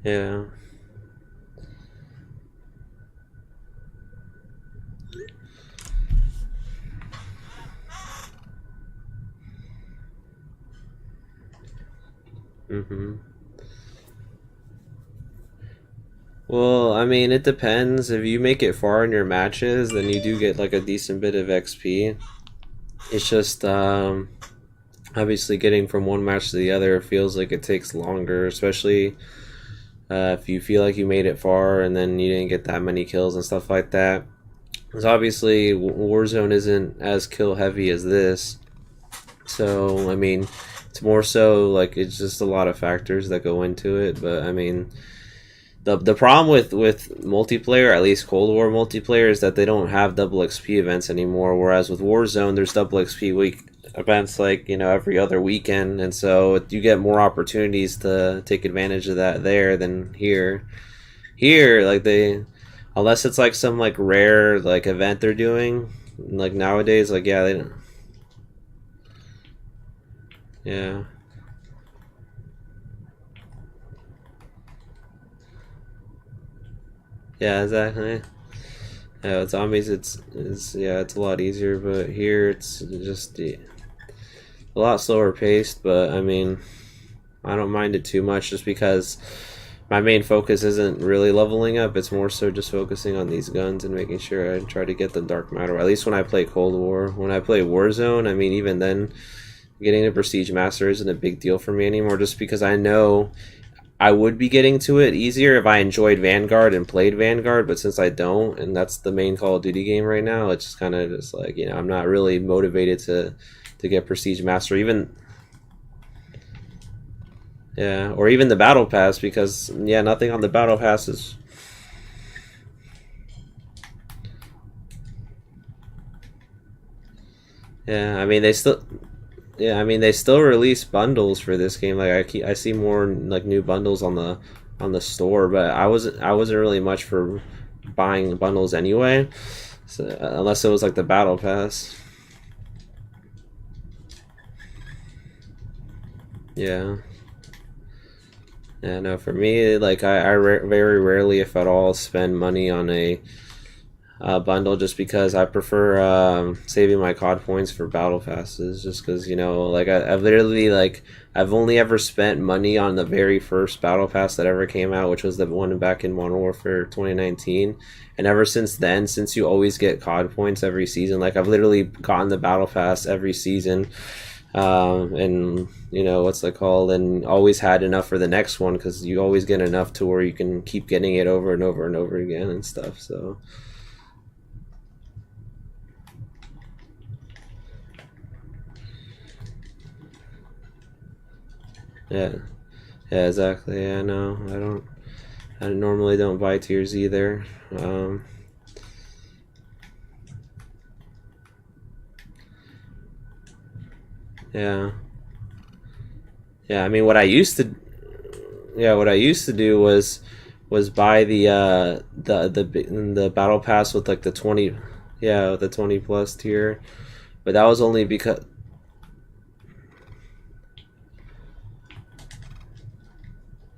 Yeah. Mm-hmm. Well, I mean, it depends. If you make it far in your matches, then you do get like a decent bit of XP. It's just obviously getting from one match to the other feels like it takes longer, especially if you feel like you made it far and then you didn't get that many kills and stuff like that. Because obviously Warzone isn't as kill heavy as this, so I mean, it's more so like it's just a lot of factors that go into it. But I mean, the problem with multiplayer, at least Cold War multiplayer, is that they don't have double XP events anymore. Whereas with Warzone, there's double XP week events like every other weekend, and so you get more opportunities to take advantage of that there than here. Here, like they, unless it's like some like rare like event they're doing, like nowadays, like yeah, they don't. Yeah, yeah, exactly. Yeah, with zombies, it's yeah, it's a lot easier, but here it's just a lot slower paced. But I mean, I don't mind it too much just because my main focus isn't really leveling up. It's more so just focusing on these guns and making sure I try to get the dark matter. At least when I play Cold War. When I play Warzone, I mean, even then, getting a Prestige Master isn't a big deal for me anymore, just because I know I would be getting to it easier if I enjoyed Vanguard and played Vanguard, but since I don't, and that's the main Call of Duty game right now, it's just kind of just like, I'm not really motivated to get Prestige Master, even, yeah, or even the Battle Pass, because, yeah, nothing on the Battle Pass is, yeah, I mean, they still release bundles for this game. Like I see more like new bundles on the store, but I wasn't really much for buying bundles anyway, so, unless it was like the Battle Pass. Yeah, yeah. No, for me, like very rarely, if at all, spend money on a bundle just because I prefer saving my COD points for battle passes. Just because like I've literally like I've only ever spent money on the very first battle pass that ever came out, which was the one back in Modern Warfare 2019. And ever since then, since you always get COD points every season, like I've literally gotten the battle pass every season. And what's that called, and always had enough for the next one because you always get enough to where you can keep getting it over and over and over again and stuff. So yeah. Yeah, exactly. Yeah, no, I don't. I normally don't buy tiers either. Yeah, yeah. I mean, what I used to do was buy the battle pass with like the 20, yeah, the 20 plus tier. But that was only because,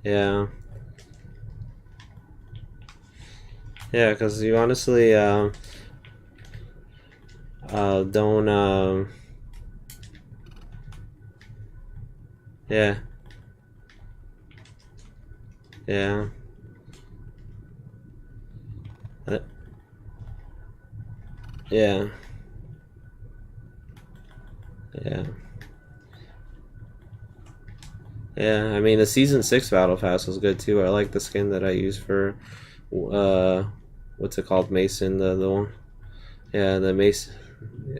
yeah, yeah, because you honestly don't yeah, yeah. Uh, Yeah, yeah, yeah. I mean, the season 6 battle pass was good too. I like the skin that I use for, uh, what's it called, Mason, the one. Yeah, the Mason. Yeah.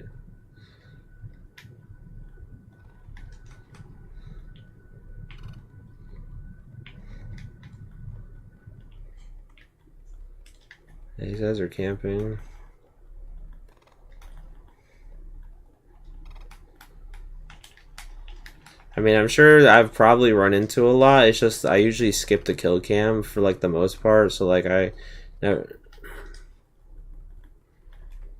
These guys are camping. I mean, I'm sure I've probably run into a lot. It's just I usually skip the kill cam for like the most part. So like I never.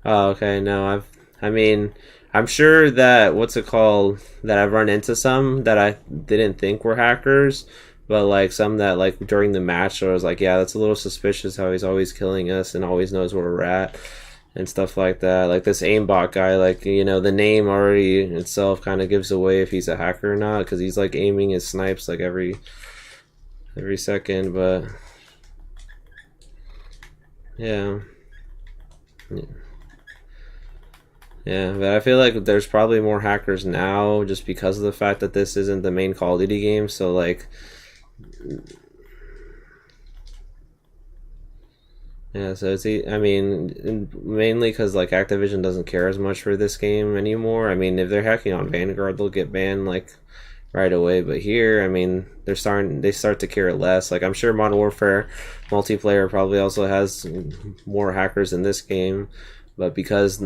Oh, okay. No, I mean, I'm sure that what's it called, that I've run into some that I didn't think were hackers, But like some that like during the match, I was like, yeah, that's a little suspicious how he's always killing us and always knows where we're at and stuff like that. Like this aimbot guy, like you know, the name already itself kind of gives away if he's a hacker or not, because he's like aiming his snipes like every second. But yeah. Yeah, but I feel like there's probably more hackers now just because of the fact that this isn't the main Call of Duty game. So like, yeah, so it's I mean, mainly because like Activision doesn't care as much for this game anymore. I mean, if they're hacking on Vanguard, they'll get banned like right away. But here, I mean, they start to care less. Like I'm sure Modern Warfare multiplayer probably also has more hackers in this game, but because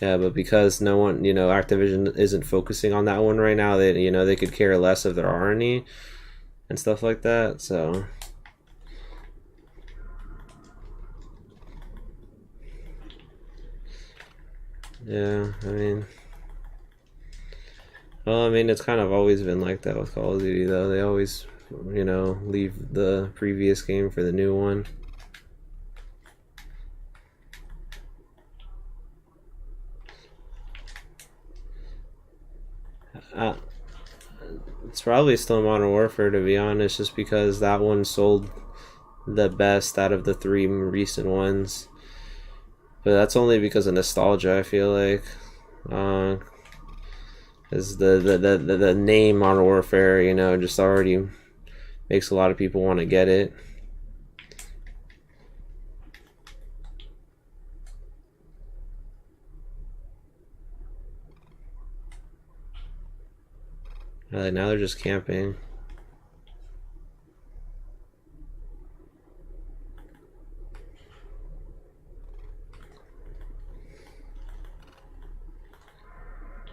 yeah, but because no one, you know, Activision isn't focusing on that one right now, they, you know, they could care less if there are any and stuff like that. So yeah, I mean, well, I mean, it's kind of always been like that with Call of Duty, though. They always, you know, leave the previous game for the new one. Uh, it's probably still Modern Warfare, to be honest, just because that one sold the best out of the three recent ones. But that's only because of nostalgia, I feel like. Is the name Modern Warfare, you know, just already makes a lot of people want to get it. Now they're just camping.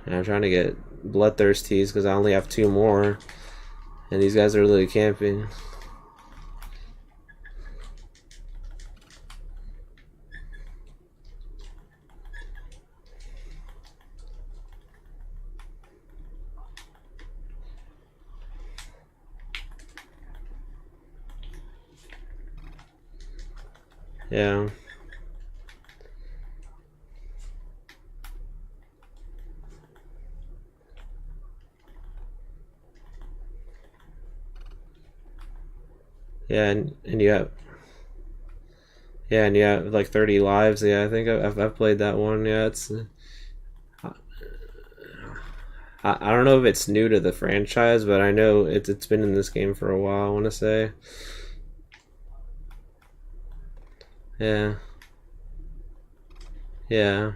And I'm trying to get bloodthirsties because I only have 2 more, and these guys are literally camping. Yeah. Yeah, and you have and you have like 30 lives. Yeah, I think I've played that one. Yeah, it's I don't know if it's new to the franchise, but I know it's been in this game for a while, I want to say. Yeah. Yeah.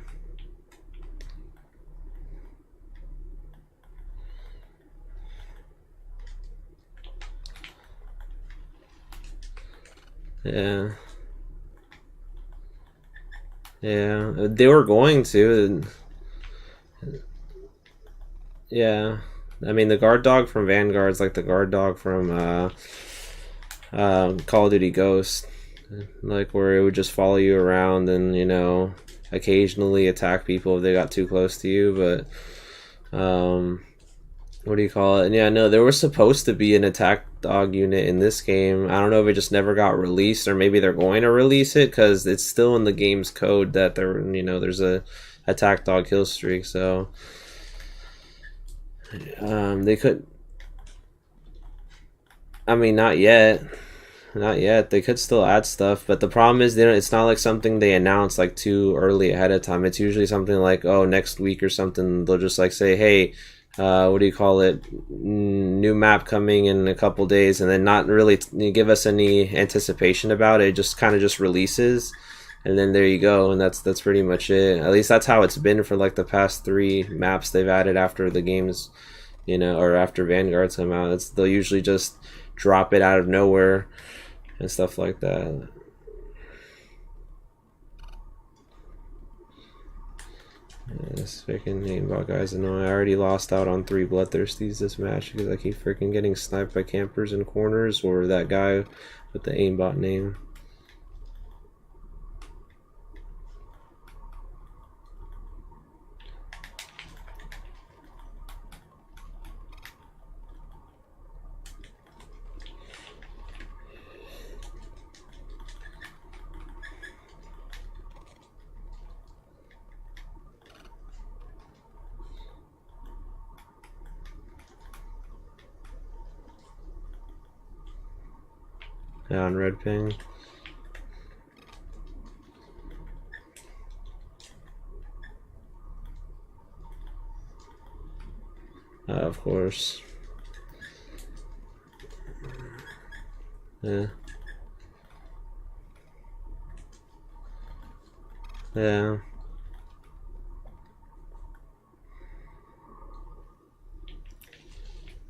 Yeah. Yeah. They were going to. Yeah. I mean, the guard dog from Vanguard's like the guard dog from Call of Duty Ghost, like where it would just follow you around and, you know, occasionally attack people if they got too close to you. But what do you call it? And yeah, no, there was supposed to be an attack dog unit in this game. I don't know if it just never got released, or maybe they're going to release it because it's still in the game's code that there, you know, there's a attack dog kill streak. So they could. I mean, not yet. Not yet. They could still add stuff, but the problem is they don't, it's not like something they announce like too early ahead of time. It's usually something like, oh, next week or something. They'll just like say, hey, what do you call it? New map coming in a couple days, and then not really give us any anticipation about it. It just kind of just releases, and then there you go, and that's pretty much it. At least that's how it's been for like the past 3 maps they've added after the games, you know, or after Vanguard's come out. They'll usually just drop it out of nowhere and stuff like that. Yeah, this freaking aimbot guy's annoying. I already lost out on 3 bloodthirsties this match because I keep freaking getting sniped by campers in corners or that guy with the aimbot name. Yeah, on red ping. Of course. Yeah. Yeah.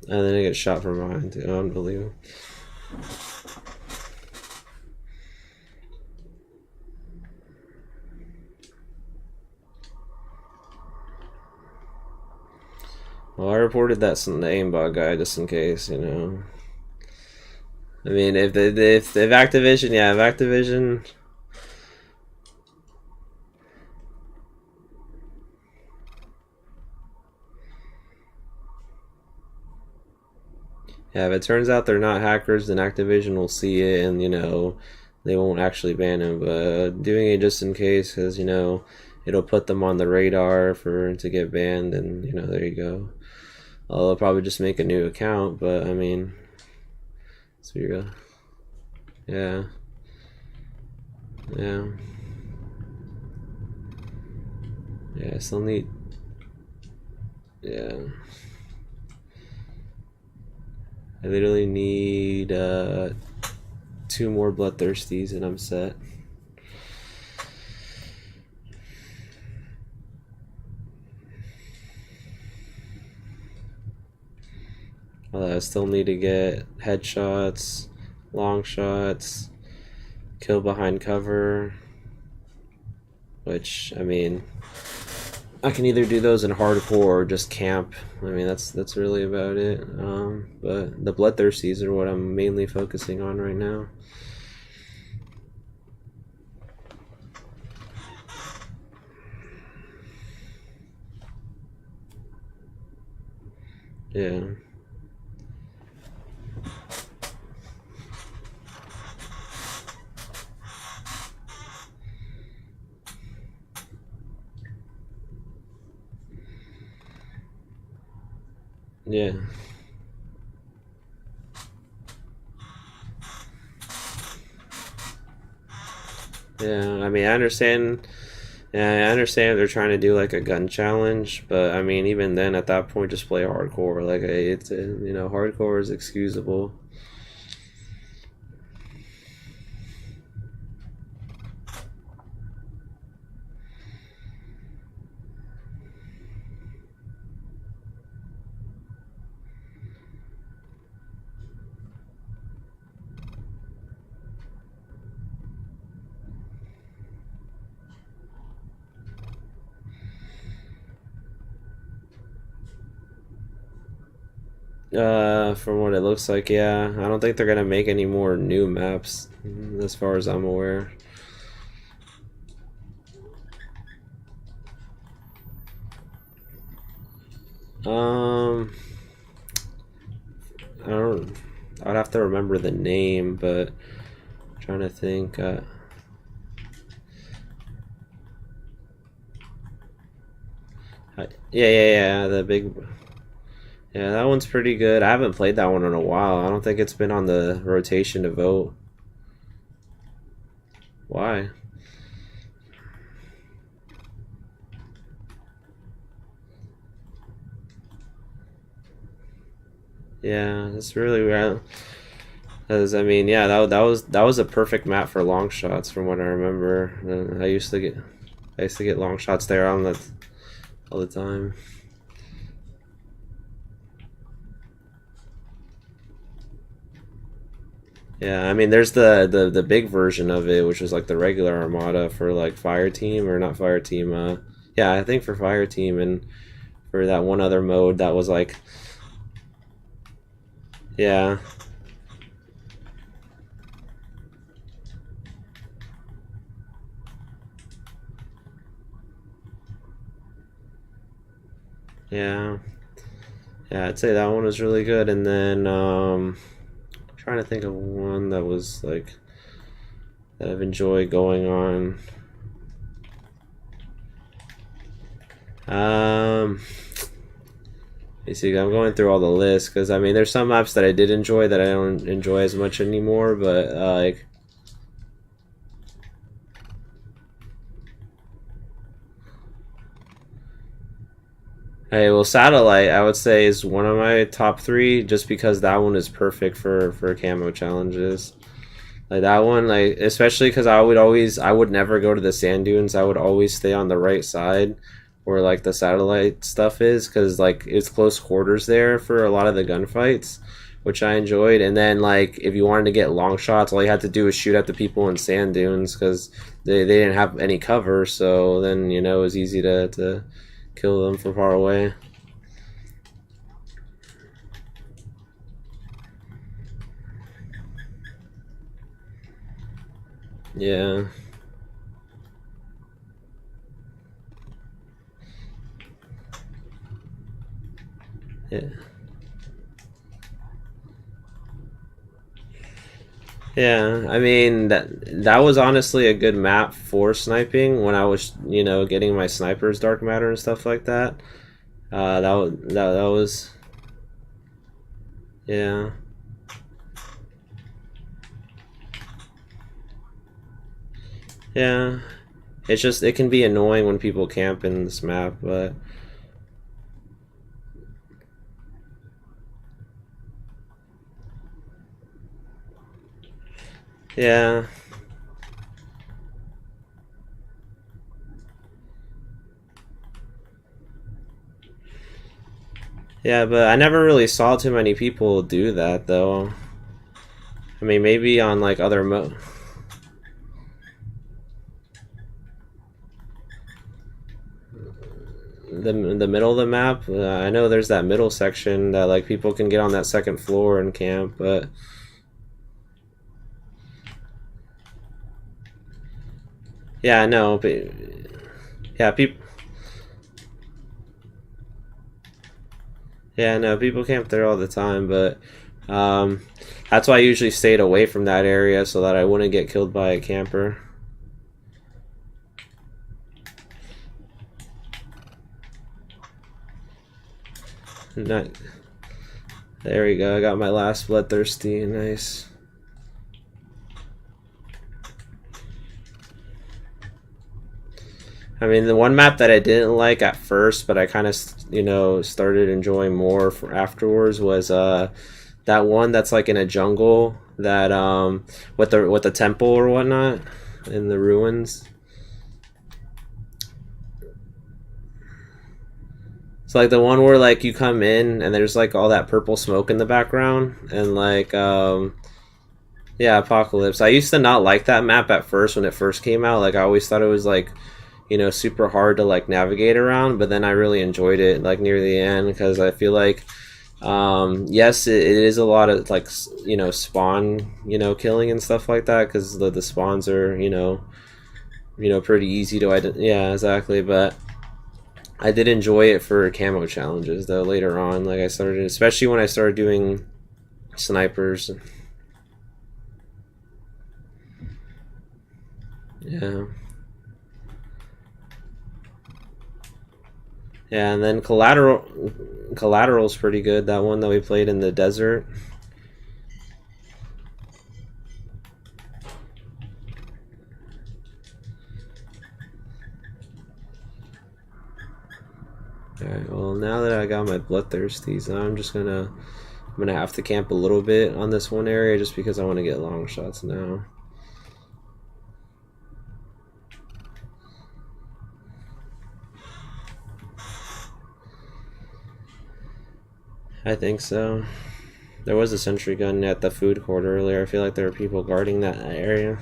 And then it gets shot from behind too. Unbelievable. Well, I reported that the aimbot guy just in case, you know. I mean, if Activision, yeah, if Activision. Yeah, if it turns out they're not hackers, then Activision will see it and, you know, they won't actually ban them. But doing it just in case, because, you know, it'll put them on the radar for to get banned, and, you know, there you go. They'll probably just make a new account, but, I mean, it's real. Yeah. Yeah. Yeah, I still need... Yeah. I literally need 2 more bloodthirsties and I'm set. I still need to get headshots, long shots, kill behind cover, which, I mean, I can either do those in hardcore or just camp. I mean, that's really about it. But the bloodthirsties are what I'm mainly focusing on right now. Yeah. Yeah. Yeah, I mean, I understand. Yeah, I understand they're trying to do like a gun challenge, but I mean, even then, at that point, just play hardcore. Like, it's you know, hardcore is excusable. From what it looks like, yeah. I don't think they're gonna make any more new maps, as far as I'm aware. I don't. I'd have to remember the name, but I'm trying to think. Yeah. The big. Yeah, that one's pretty good. I haven't played that one in a while. I don't think it's been on the rotation to vote. Why? Yeah, it's really weird. Cause I mean, yeah, that was a perfect map for long shots from what I remember. I used to get long shots there on the all the time. Yeah, I mean, there's the big version of it, which is like the regular Armada for like Fire Team or not Fire Team. Yeah, I think for Fire Team and for that one other mode that was like, yeah, yeah, yeah. I'd say that one was really good. And then trying to think of one that was like that I've enjoyed going on. You see, I'm going through all the lists because I mean, there's some maps that I did enjoy that I don't enjoy as much anymore. But like, hey, well, Satellite I would say is one of my top three, just because that one is perfect for camo challenges. Like that one, like especially because I would never go to the sand dunes. I would always stay on the right side where like the satellite stuff is, because like it's close quarters there for a lot of the gunfights, which I enjoyed. And then like if you wanted to get long shots, all you had to do was shoot at the people in sand dunes because they didn't have any cover. So then it was easy to kill them from far away. Yeah. Yeah. Yeah, I mean that was honestly a good map for sniping when I was, getting my sniper's dark matter and stuff like that. That was yeah. Yeah. It's just it can be annoying when people camp in this map, but yeah. Yeah, but I never really saw too many people do that though. I mean, maybe on like other the middle of the map. I know there's that middle section that like people can get on that second floor and camp, but yeah, I know, but yeah, people. Yeah, no, people camp there all the time, but that's why I usually stayed away from that area so that I wouldn't get killed by a camper. Not, there we go. I got my last bloodthirsty. Nice. I mean, the one map that I didn't like at first, but I kind of, started enjoying more for afterwards was that one that's like in a jungle that with the temple or whatnot in the ruins. It's like the one where like you come in and there's like all that purple smoke in the background and like yeah, Apocalypse. I used to not like that map at first when it first came out. Like I always thought it was like super hard to like navigate around, but then I really enjoyed it like near the end because I feel like yes, it is a lot of like spawn killing and stuff like that because the spawns are pretty easy to identify. Yeah, exactly. But I did enjoy it for camo challenges though later on. Like I started, especially when I started doing snipers. Yeah. Yeah, and then Collateral's pretty good. That one that we played in the desert. Alright, well now that I got my bloodthirsties, I'm gonna have to camp a little bit on this one area just because I want to get long shots now. I think so. There was a sentry gun at the food court earlier. I feel like there were people guarding that area.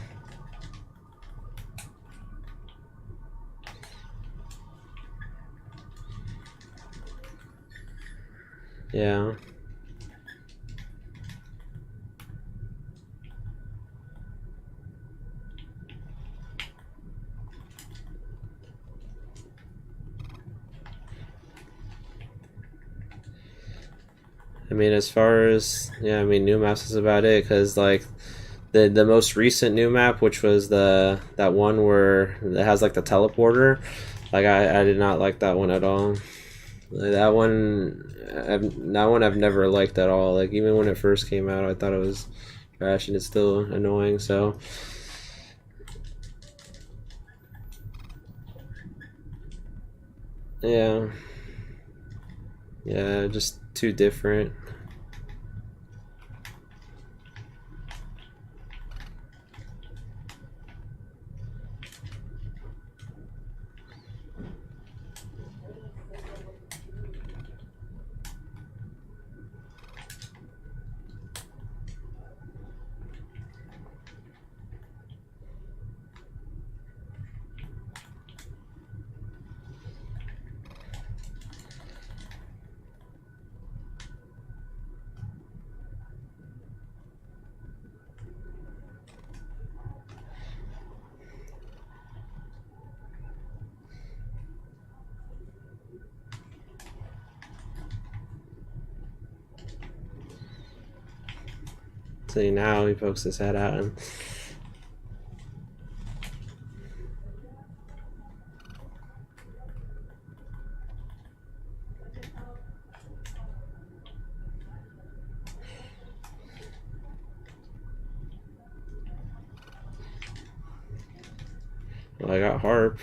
Yeah. I mean, as far as yeah, I mean, new maps is about it because like the most recent new map, which was that one where it has like the teleporter, like I did not like that one at all. That one I've never liked at all. Like even when it first came out, I thought it was trash, and it's still annoying. So yeah, yeah, just too different. See, now he pokes his head out and well, I got harp.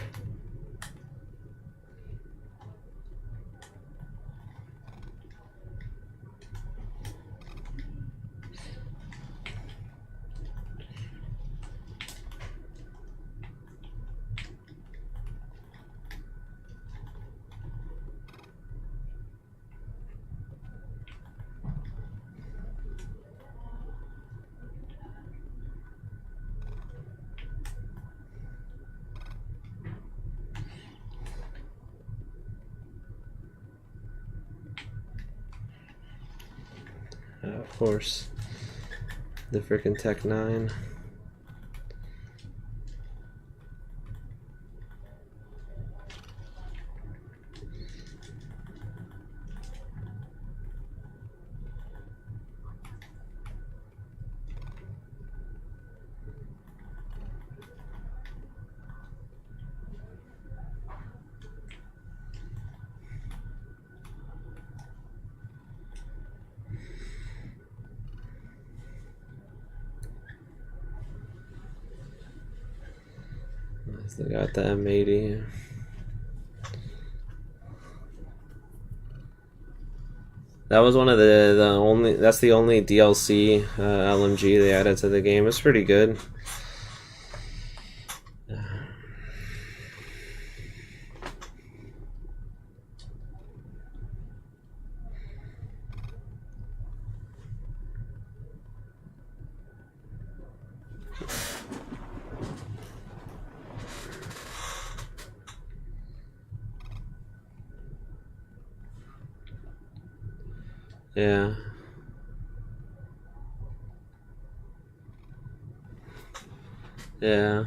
Of course, the frickin' Tech 9. Still got the M80. That was one of the only. That's the only DLC LMG they added to the game. It's pretty good. Yeah. Yeah.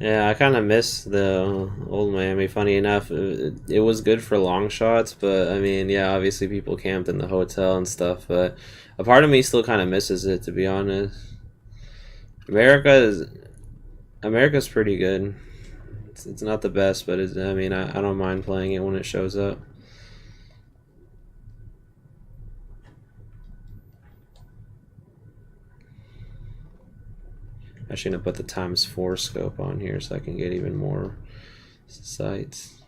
Yeah, I kind of miss the old Miami. Funny enough, it was good for long shots, but I mean, yeah, obviously people camped in the hotel and stuff, but a part of me still kind of misses it, to be honest. America is America's pretty good. It's not the best, but I mean, I don't mind playing it when it shows up. I should have put the ×4 scope on here so I can get even more sights.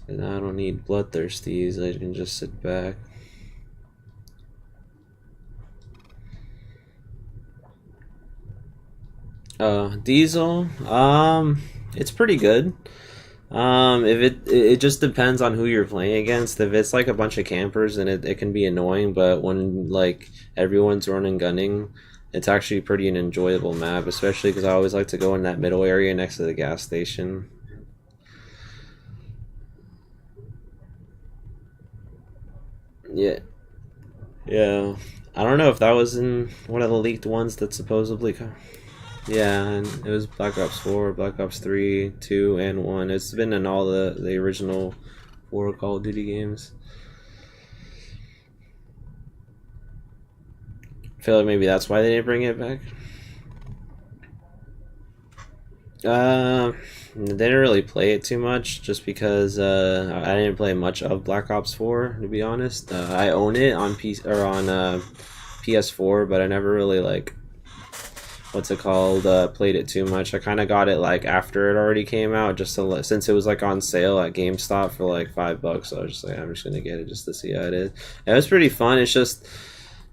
And I don't need bloodthirsties, I can just sit back. Diesel, it's pretty good. If it just depends on who you're playing against. If it's like a bunch of campers, then it can be annoying, but when like everyone's running gunning, it's actually pretty an enjoyable map, especially because I always like to go in that middle area next to the gas station. Yeah, yeah. I don't know if that was in one of the leaked ones that supposedly. Yeah, and it was Black Ops 4, Black Ops 3, 2, and 1. It's been in all the original 4 Call of Duty games. I feel like maybe that's why they didn't bring it back. They didn't really play it too much, just because I didn't play much of Black Ops 4, to be honest. I own it on PC or on PS4, but I never really like what's it called played it too much. I kind of got it like after it already came out, just to since it was like on sale at GameStop for like $5. So I was just like, I'm just gonna get it just to see how it is. And it was pretty fun. It's just,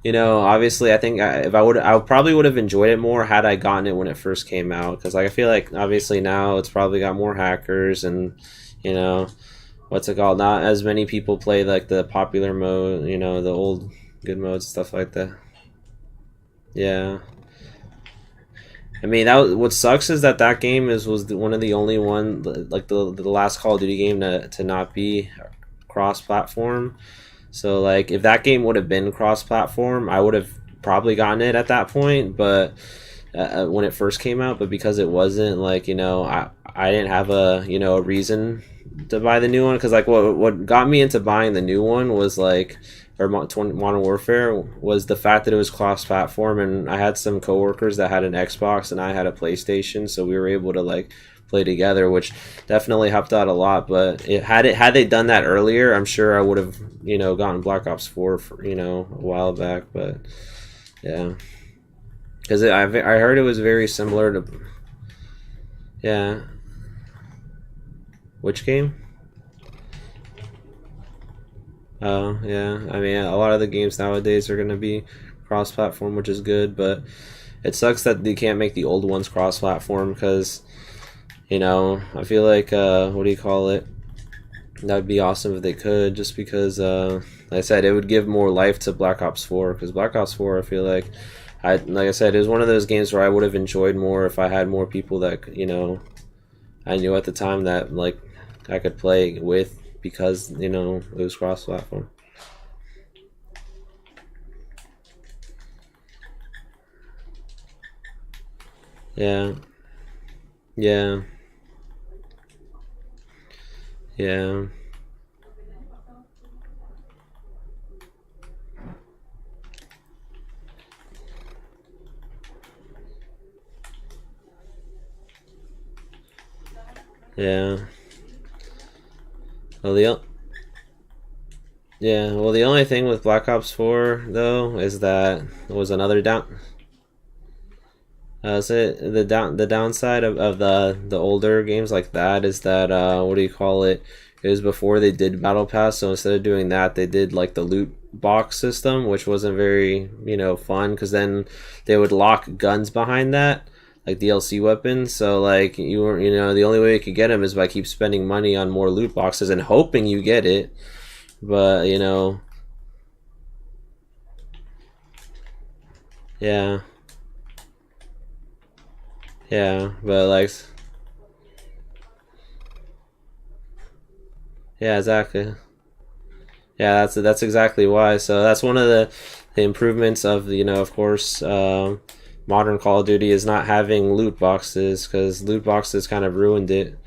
you know, obviously, I think if I probably would have enjoyed it more had I gotten it when it first came out. Because like I feel like obviously now it's probably got more hackers, and you know, what's it called? Not as many people play like the popular mode, you know, the old good modes, stuff like that. Yeah. I mean, what sucks is that game was one of the only one, like the last Call of Duty game to not be cross-platform. So like if that game would have been cross-platform, I would have probably gotten it at that point, but when it first came out. But because it wasn't, like, you know, I didn't have a, you know, a reason to buy the new one, because like what got me into buying the new one was like, or Modern Warfare, was the fact that it was cross-platform, and I had some coworkers that had an Xbox and I had a PlayStation, so we were able to like play together, which definitely helped out a lot. But had they done that earlier, I'm sure I would have, you know, gotten Black Ops 4 for, you know, a while back. But yeah, because I heard it was very similar to, yeah. Which game? Oh, yeah. I mean, a lot of the games nowadays are going to be cross-platform, which is good, but it sucks that they can't make the old ones cross-platform, because, you know, I feel like, what do you call it? That'd be awesome if they could, just because, like I said, it would give more life to Black Ops 4, because Black Ops 4, I feel like, like I said, it was one of those games where I would have enjoyed more if I had more people that, you know, I knew at the time that, like, I could play with, because, you know, it was cross-platform. Yeah, yeah, yeah, yeah. Well, the only thing with Black Ops 4 though is that it was another down. So the downside of the older games like that is that, what do you call it? It was before they did Battle Pass, so instead of doing that, they did like the loot box system, which wasn't very, you know, fun, because then they would lock guns behind that, like DLC weapons. So like you were, you know, the only way you could get them is by keep spending money on more loot boxes and hoping you get it. But you know, yeah, yeah, but like, yeah, exactly. Yeah, that's exactly why. So that's one of the improvements of, you know, of course, modern Call of Duty is not having loot boxes, because loot boxes kind of ruined it.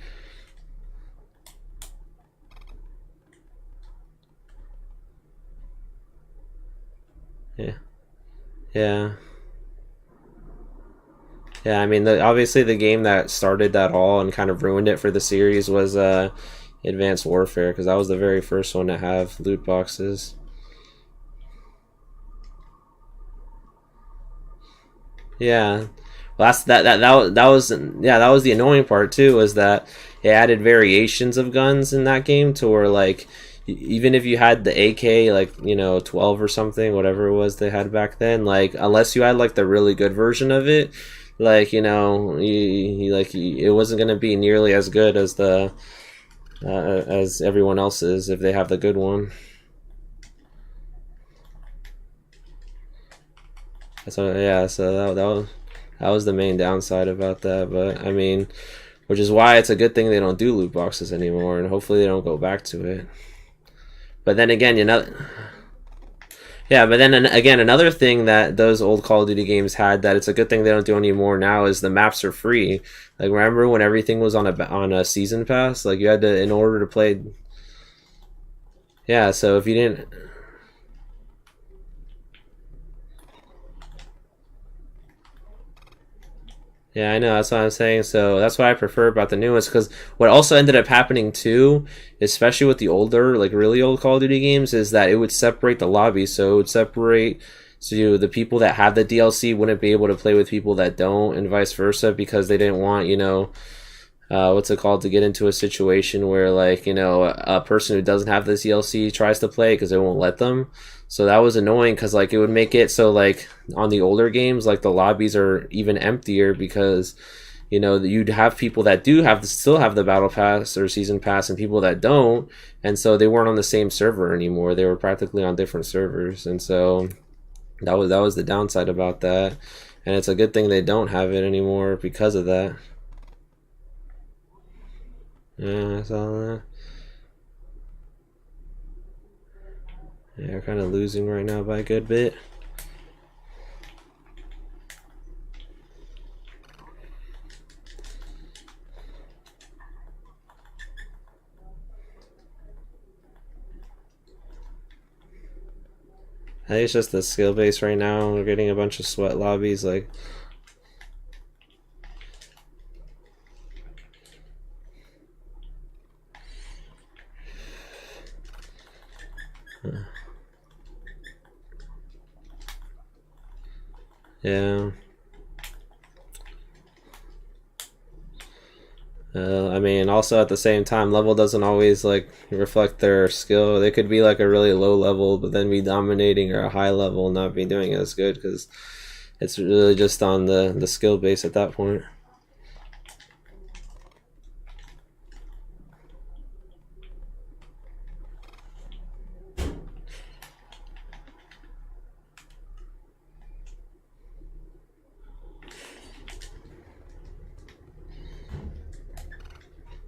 Yeah, yeah, yeah. I mean, obviously the game that started that all and kind of ruined it for the series was Advanced Warfare, because that was the very first one to have loot boxes. Yeah, well, that was, yeah, that was the annoying part too, was that it added variations of guns in that game, to where like even if you had the AK, like, you know, 12 or something, whatever it was they had back then, like unless you had like the really good version of it, like, you know, it wasn't gonna be nearly as good as the as everyone else's if they have the good one. So yeah, so that was the main downside about that. But I mean, which is why it's a good thing they don't do loot boxes anymore, and hopefully they don't go back to it. But then again, you know, yeah. But then again, another thing that those old Call of Duty games had that it's a good thing they don't do anymore now is the maps are free. Like, remember when everything was on a season pass? Like, you had to, in order to play. Yeah, so if you didn't, Yeah, I know. That's what I'm saying. So that's what I prefer about the new ones. Because what also ended up happening too, especially with the older, like really old Call of Duty games, is that it would separate the lobbies. So it would separate. So the people that have the DLC wouldn't be able to play with people that don't, and vice versa, because they didn't want what's it called, to get into a situation where like a person who doesn't have this DLC tries to play because they won't let them. So that was annoying because like it would make it so like on the older games like the lobbies are even emptier because you'd have people that do have still have the battle pass or season pass and people that don't, and so they weren't on the same server anymore. They were practically on different servers, and so that was the downside about that. And it's a good thing they don't have it anymore because of that. Yeah, I saw that. Yeah, we're kind of losing right now by a good bit. I think it's just the skill base right now. We're getting a bunch of sweat lobbies. Like, yeah. I mean, also at the same time, level doesn't always like reflect their skill. They could be like a really low level, but then be dominating, or a high level and not be doing as good because it's really just on the skill base at that point.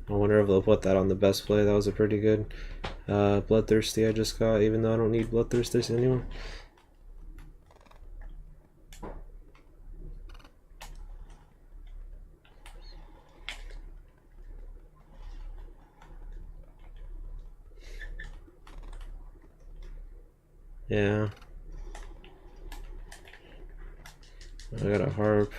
I wonder if they'll put that on the best play. That was a pretty good Bloodthirsty I just got, even though I don't need Bloodthirsty anymore. Yeah. I got a harp.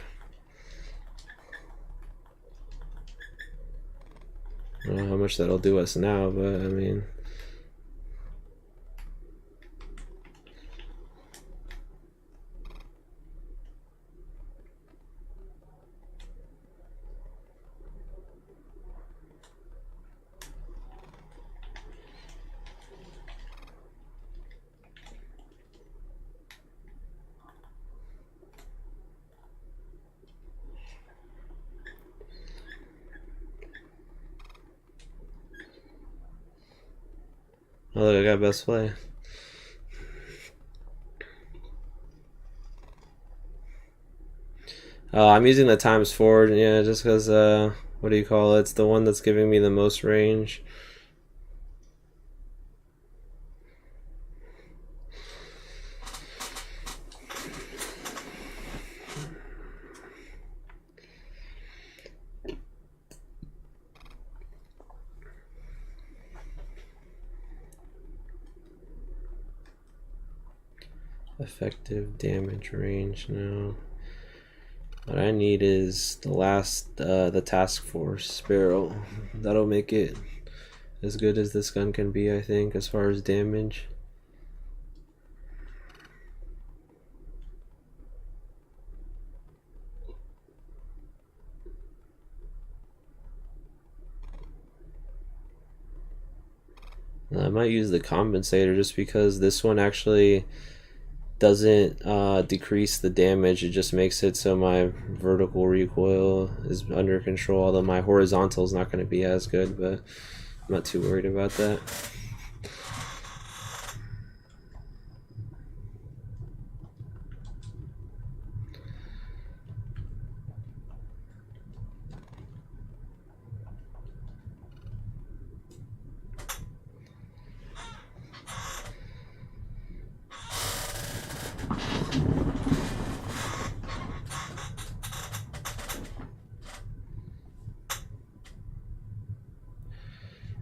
I don't know how much that'll do us now, but I mean... Oh, look, I got best play. I'm using the ×4, yeah, just because, what do you call it? It's the one that's giving me the most range. Effective damage range, no. What I need is the task force barrel. That'll make it as good as this gun can be, I think, as far as damage. I might use the compensator just because this one actually doesn't decrease the damage. It just makes it so my vertical recoil is under control, although my horizontal is not going to be as good, but I'm not too worried about that.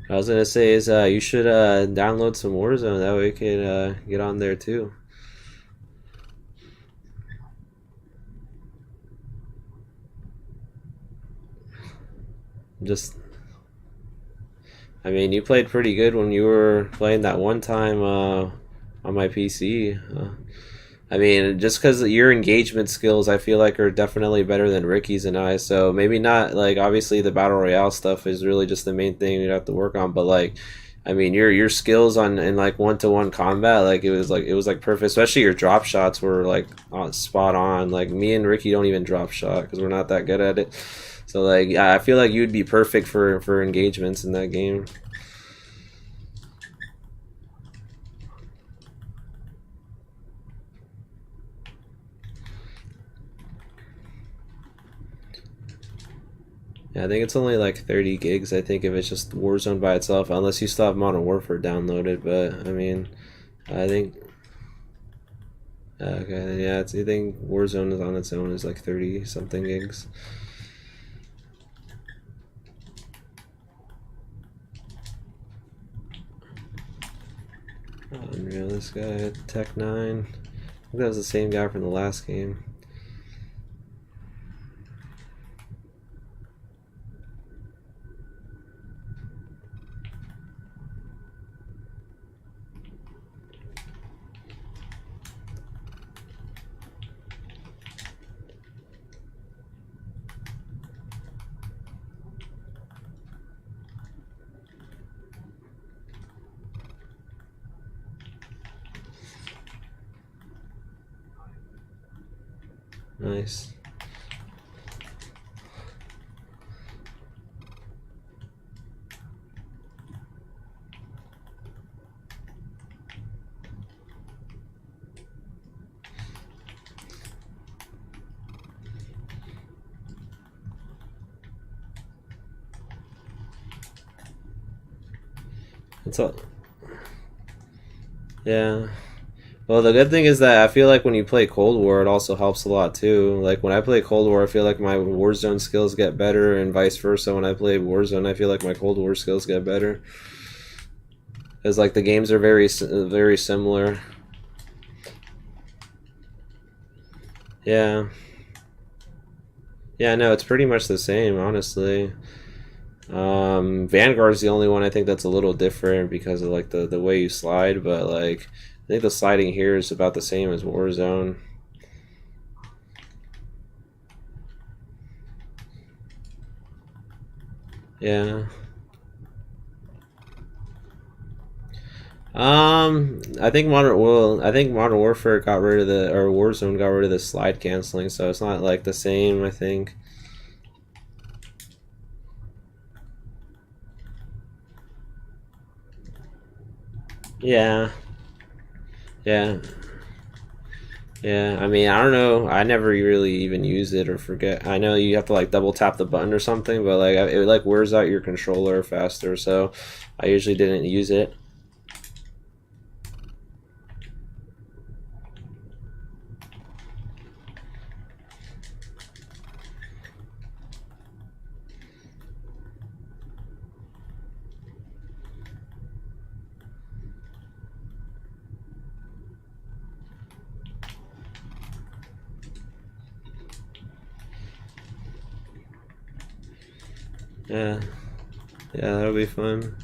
I was gonna say is you should download some Warzone. That way you can get on there too. Just, I mean, you played pretty good when you were playing that one time on my PC. I mean, just because your engagement skills, I feel like are definitely better than Ricky's and I. So maybe not like obviously the battle royale stuff is really just the main thing you'd have to work on. But like, I mean, your skills on in like one-to-one combat, like it was like perfect. Especially your drop shots were like spot on. Like me and Ricky don't even drop shot because we're not that good at it. So like, yeah, I feel like you'd be perfect for engagements in that game. Yeah, I think it's only like 30 gigs. I think if it's just Warzone by itself, unless you still have Modern Warfare downloaded. But I mean, I think okay, yeah, I think Warzone is on its own is like 30 something gigs. Unreal, this guy Tech 9. I think that was the same guy from the last game. Nice. It's all. Yeah. Well, the good thing is that I feel like when you play Cold War, it also helps a lot too. Like when I play Cold War, I feel like my Warzone skills get better, and vice versa. When I play Warzone, I feel like my Cold War skills get better. Because like the games are very similar. Yeah. Yeah, no, it's pretty much the same, honestly. Vanguard's the only one I think that's a little different because of like the way you slide, but like I think the sliding here is about the same as Warzone. Yeah. I think Modern Warfare got rid of the or Warzone got rid of the slide canceling, so it's not like the same, I think. Yeah. Yeah. Yeah, I mean, I don't know. I never really even use it or forget. I know you have to like double tap the button or something, but like it like wears out your controller faster, so I usually didn't use it. Yeah, yeah, that'll be fun.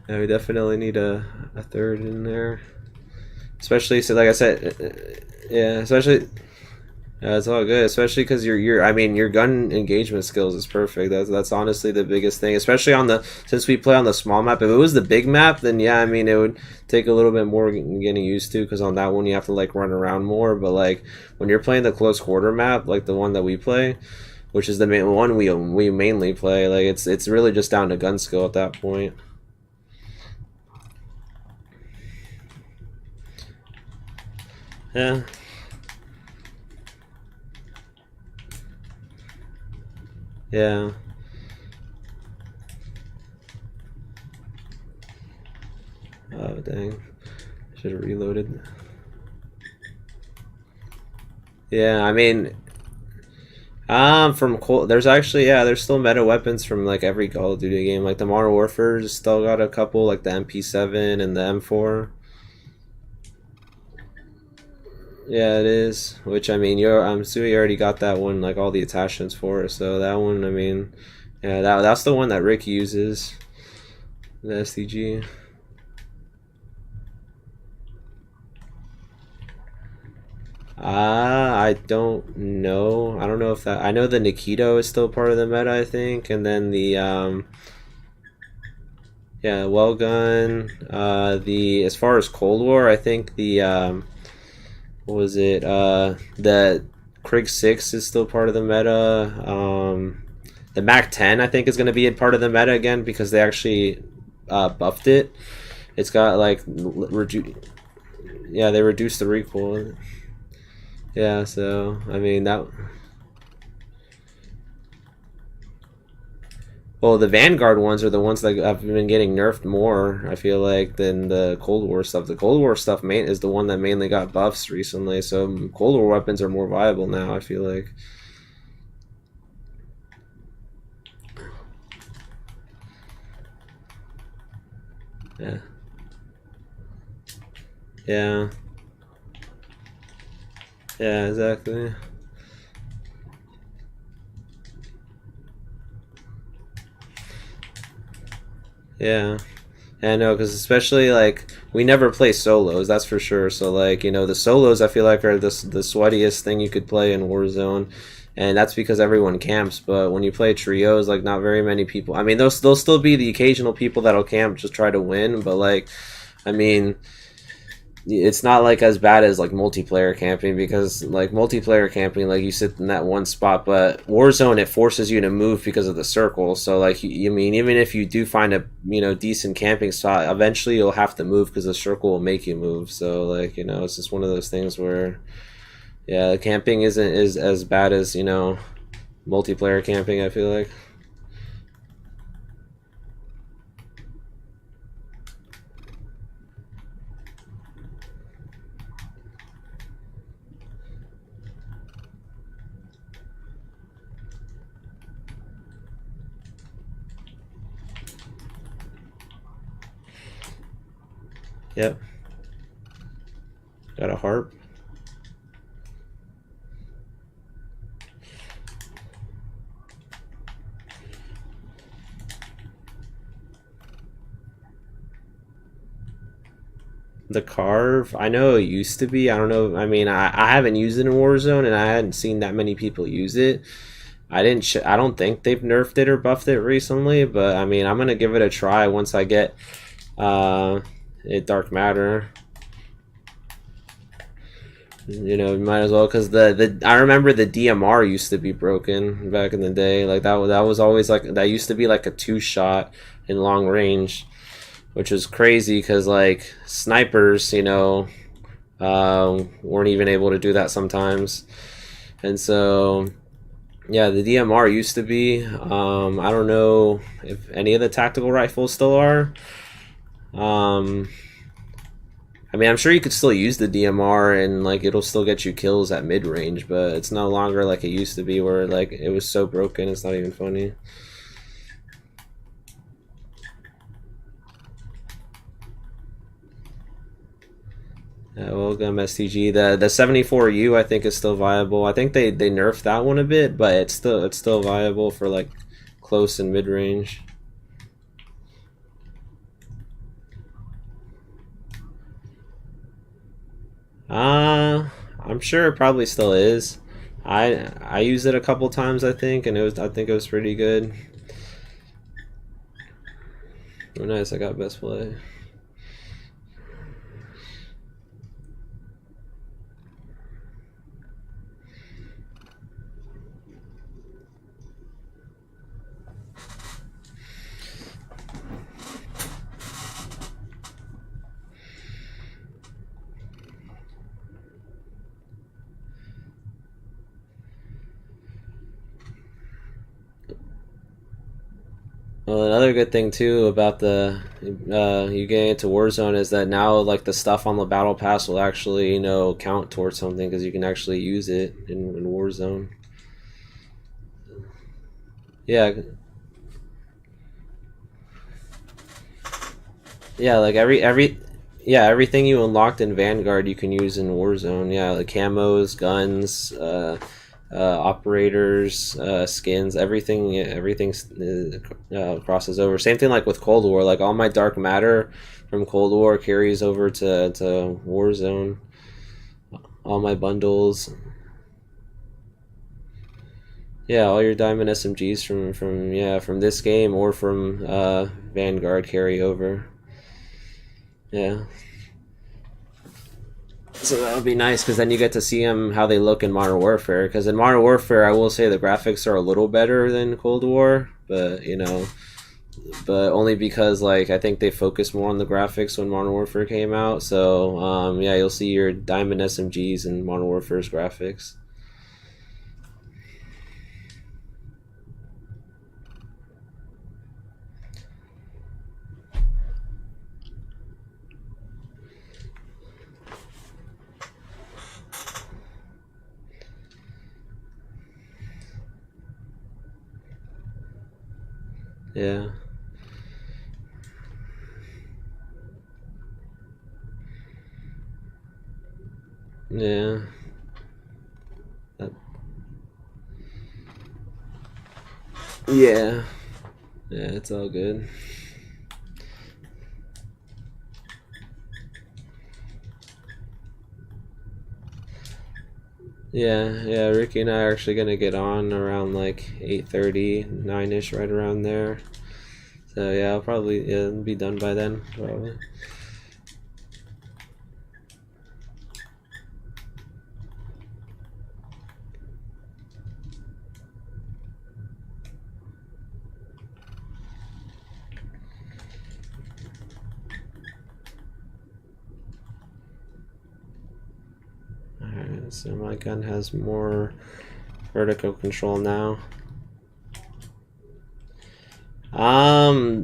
Yeah, we definitely need a third in there, especially so like I said, yeah, especially. Yeah, it's all good, especially because I mean your gun engagement skills is perfect. That's honestly the biggest thing, especially on the since we play on the small map. If it was the big map, then yeah, I mean it would take a little bit more getting used to because on that one you have to like run around more. But like when you're playing the close quarter map, like the one that we play, which is the main one we mainly play, like it's really just down to gun skill at that point. Yeah, yeah. Oh dang, should have reloaded. Yeah, I mean, from Cold, there's actually yeah, there's still meta weapons from like every Call of Duty game. Like the Modern Warfare still got a couple, like the MP7 and the M4. Yeah, it is. Which I mean, I'm assuming you already got that one, like all the attachments for it. So that one, I mean, Yeah, that's the one that Rick uses. The SDG. I don't know. I don't know if that. I know the Nikito is still part of the meta, I think, and then the yeah, well gun. The as far as Cold War, I think the what was it? The Krig 6 is still part of the meta. The Mac 10 I think is going to be a part of the meta again because they actually buffed it. It's got like yeah, they reduced the recoil. Yeah, so I mean that. Well, the Vanguard ones are the ones that have been getting nerfed more, I feel like, than the Cold War stuff. The Cold War stuff is the one that mainly got buffs recently, so Cold War weapons are more viable now, I feel like. Yeah. Yeah. Yeah, exactly. Yeah. I know, because especially like we never play solos, that's for sure. So like the solos I feel like are the sweatiest thing you could play in Warzone, and that's because everyone camps. But when you play trios, like not very many people. I mean, there'll still be the occasional people that'll camp just try to win, but like, I mean, it's not like as bad as like multiplayer camping because like multiplayer camping like you sit in that one spot, but Warzone it forces you to move because of the circle. So like you mean even if you do find a decent camping spot, eventually you'll have to move because the circle will make you move. So like it's just one of those things where yeah, the camping isn't as bad as multiplayer camping, I feel like. Yep. Got a harp. The Carv, I know it used to be. I don't know. I mean, I haven't used it in Warzone, and I hadn't seen that many people use it. I don't think they've nerfed it or buffed it recently, but I mean, I'm gonna give it a try once I get it Dark Matter. Might as well because the I remember the DMR used to be broken back in the day. Like that was always like that used to be like a 2-shot in long range, which was crazy because like snipers, weren't even able to do that sometimes, and so yeah, the DMR used to be. I don't know if any of the tactical rifles still are. I mean, I'm sure you could still use the DMR and like it'll still get you kills at mid range, but it's no longer like it used to be where like it was so broken it's not even funny. Welcome STG. The 74U I think is still viable. I think they nerfed that one a bit, but it's still viable for like close and mid range. I'm sure it probably still is. I used it a couple times I think, and I think it was pretty good. Oh nice, I got best play. Well, another good thing too about the you getting into Warzone is that now like the stuff on the battle pass will actually count towards something because you can actually use it in Warzone. Yeah, yeah, like yeah, everything you unlocked in Vanguard you can use in Warzone. Yeah, like camos, guns, operators, skins, everything, everything crosses over. Same thing like with Cold War. Like all my dark matter from Cold War carries over to Warzone. All my bundles. Yeah, all your diamond SMGs from this game or from Vanguard carry over. Yeah. So that would be nice because then you get to see them how they look in Modern Warfare. Because in Modern Warfare, I will say the graphics are a little better than Cold War, but but only because like I think they focused more on the graphics when Modern Warfare came out. So yeah, you'll see your diamond SMGs in Modern Warfare's graphics. Yeah. Yeah. That- yeah. Yeah, it's all good. Yeah, Ricky and I are actually gonna get on around like 8:30, 9ish, right around there. So yeah, I'll probably be done by then, probably. Alright, so my gun has more vertical control now.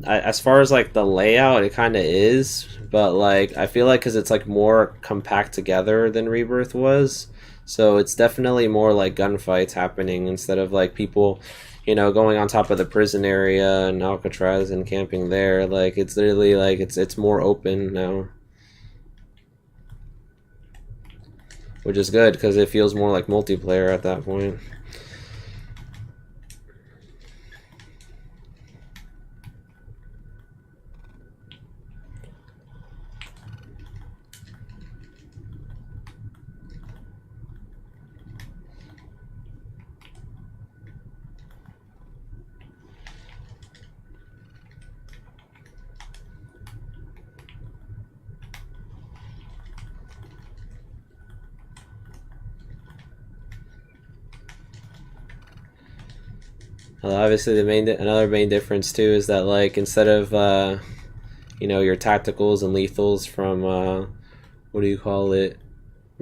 As far as like the layout, it kind of is, but like I feel like because it's like more compact together than Rebirth was, so it's definitely more like gunfights happening instead of like people, going on top of the prison area and Alcatraz and camping there. Like it's literally like it's more open now, which is good because it feels more like multiplayer at that point. Obviously, another main difference too is that like instead of your tacticals and lethals from what do you call it,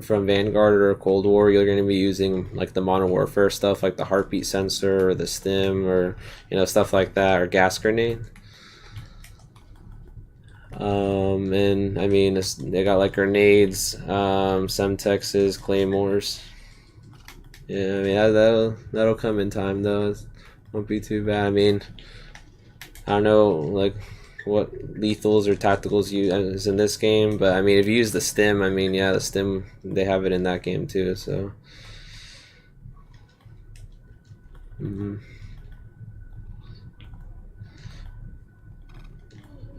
from Vanguard or Cold War, you're going to be using like the Modern Warfare stuff, like the heartbeat sensor or the stim or stuff like that, or gas grenade. And I mean they got like grenades, semtexes, claymores. Yeah, I mean that'll come in time though. It won't be too bad. I mean, I don't know like what lethals or tacticals you is in this game, but I mean if you use the stim, I mean yeah, the stim they have it in that game too. So. Mm-hmm.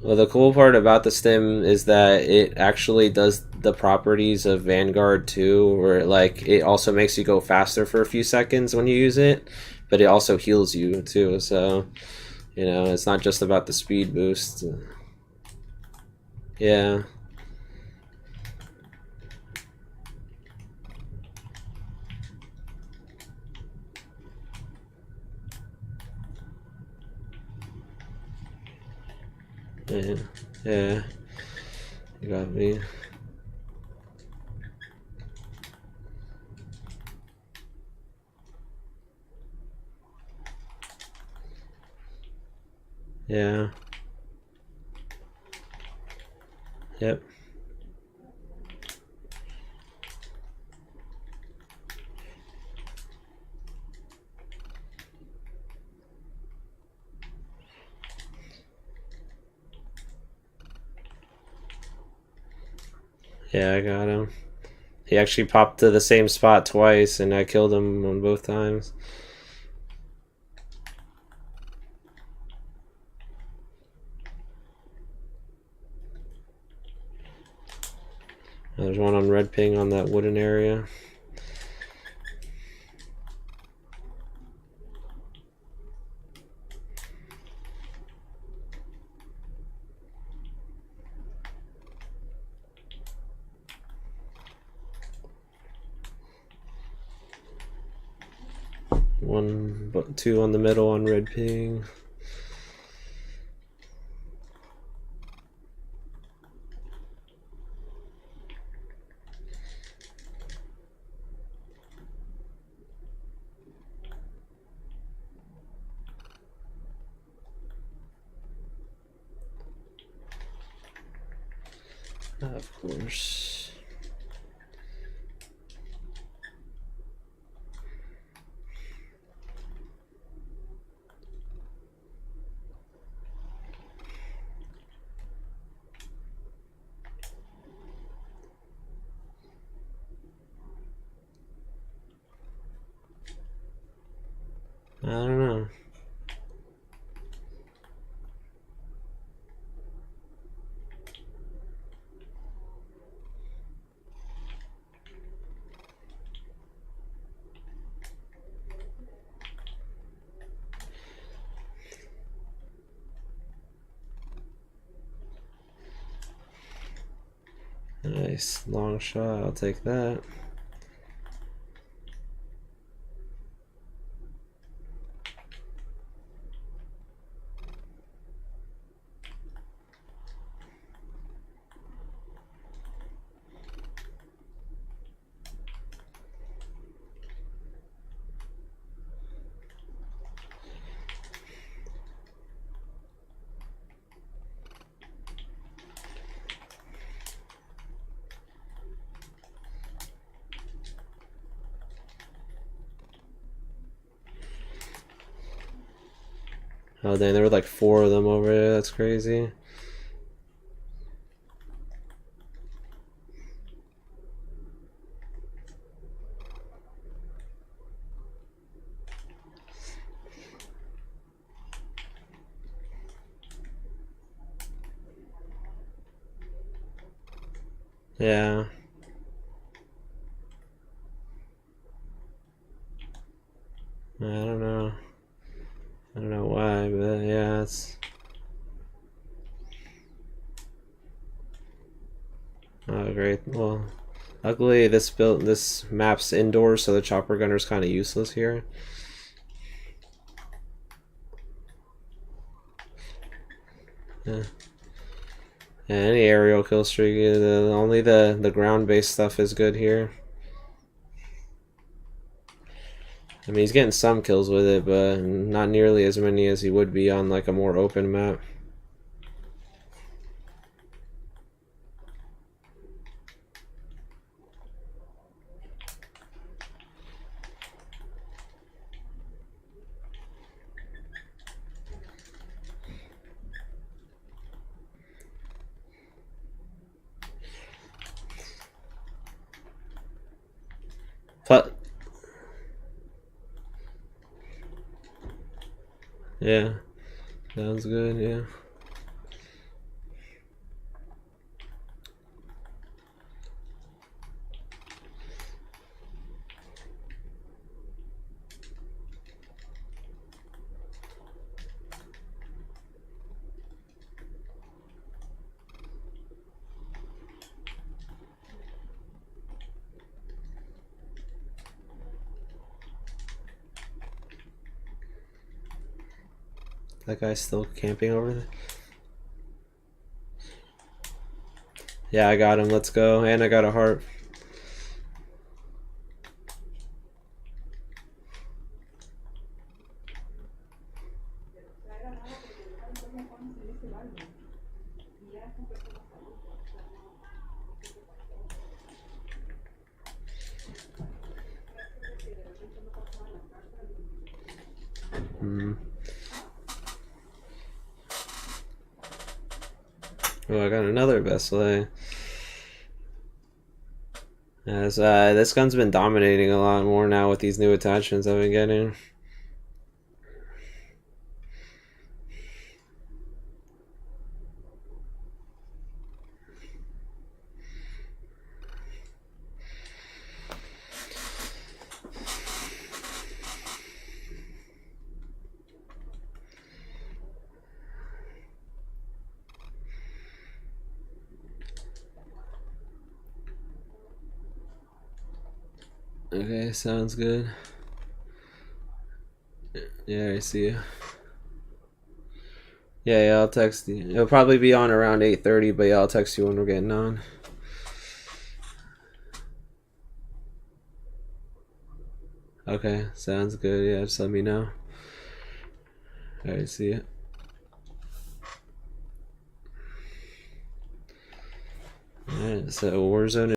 Well, the cool part about the stim is that it actually does the properties of Vanguard too, where like it also makes you go faster for a few seconds when you use it, but it also heals you too. So, it's not just about the speed boost. Yeah. Yeah. Yeah. You got me. Yeah. Yep. Yeah, I got him. He actually popped to the same spot twice, and I killed him on both times. There's one on red ping on that wooden area. Two on the middle on red ping. Of course. I don't know. Nice long shot, I'll take that. Oh dang, there were like 4 of them over there, that's crazy. Yeah. I don't know. I don't know why, but yeah, it's... Oh, great. Well, luckily this map's indoors, so the chopper gunner's kind of useless here. Yeah. Yeah, any aerial kill streak, only the ground-based stuff is good here. I mean, he's getting some kills with it, but not nearly as many as he would be on like a more open map. But yeah, sounds good. Yeah. That guy's still camping over there. Yeah, I got him. Let's go. And I got a heart. Oh, I got another vessel. As this gun's been dominating a lot more now with these new attachments I've been getting. Okay, sounds good. Yeah, I see you. Yeah, I'll text you. It'll probably be on around 8:30, but yeah, I'll text you when we're getting on. Okay, sounds good. Yeah, just let me know. Alright, see ya. Alright, so Warzone